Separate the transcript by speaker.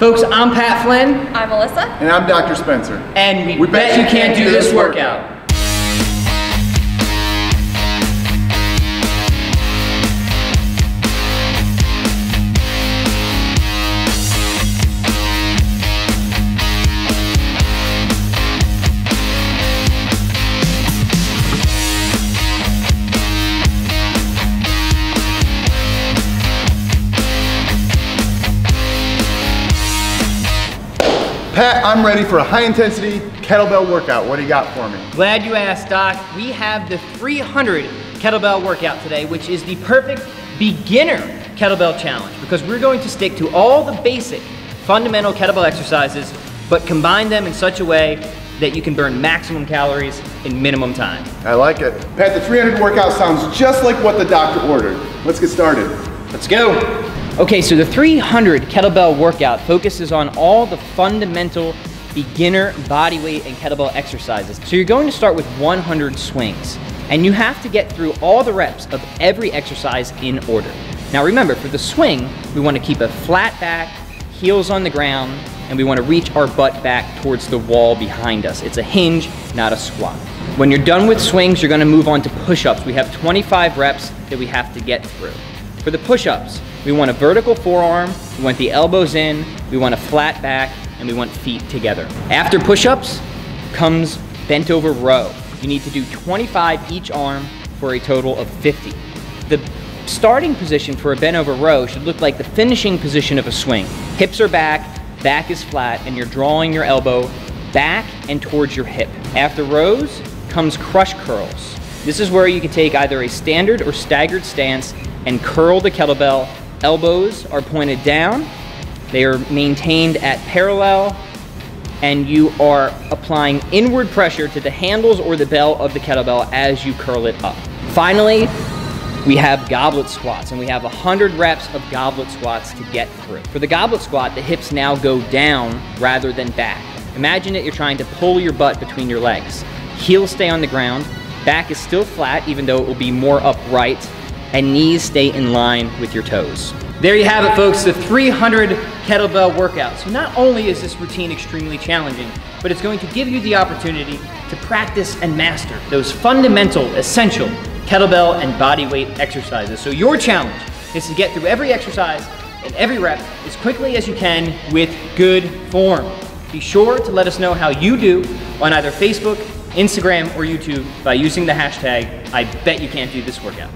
Speaker 1: Folks, I'm Pat Flynn.
Speaker 2: I'm Melissa.
Speaker 3: And I'm Dr. Spencer.
Speaker 1: And we bet you can't do this workout.
Speaker 3: Pat, I'm ready for a high-intensity kettlebell workout. What do you got for me?
Speaker 1: Glad you asked, Doc. We have the 300 kettlebell workout today, which is the perfect beginner kettlebell challenge because we're going to stick to all the basic fundamental kettlebell exercises, but combine them in such a way that you can burn maximum calories in minimum time.
Speaker 3: I like it. Pat, the 300 workout sounds just like what the doctor ordered. Let's get started.
Speaker 1: Let's go. Okay, so the 300 kettlebell workout focuses on all the fundamental beginner body weight and kettlebell exercises. So you're going to start with 100 swings, and you have to get through all the reps of every exercise in order. Now remember, for the swing, we want to keep a flat back, heels on the ground, and we want to reach our butt back towards the wall behind us. It's a hinge, not a squat. When you're done with swings, you're going to move on to push-ups. We have 25 reps that we have to get through. For the push-ups, we want a vertical forearm, we want the elbows in, we want a flat back, and we want feet together. After push-ups comes bent over row. You need to do 25 each arm for a total of 50. The starting position for a bent over row should look like the finishing position of a swing. Hips are back is flat, and you're drawing your elbow back and towards your hip. After rows comes crush curls. This is where you can take either a standard or staggered stance and curl the kettlebell. Elbows are pointed down, they are maintained at parallel, and you are applying inward pressure to the handles or the bell of the kettlebell as you curl it up. Finally, we have goblet squats, and we have 100 reps of goblet squats to get through. For the goblet squat, the hips now go down rather than back. Imagine that you're trying to pull your butt between your legs. Heels stay on the ground, back is still flat even though it will be more upright, and knees stay in line with your toes. There you have it, folks, the 300 kettlebell workout. So not only is this routine extremely challenging, but it's going to give you the opportunity to practice and master those fundamental, essential kettlebell and body weight exercises. So your challenge is to get through every exercise and every rep as quickly as you can with good form. Be sure to let us know how you do on either Facebook, Instagram, or YouTube by using the hashtag, I bet you can't do this workout.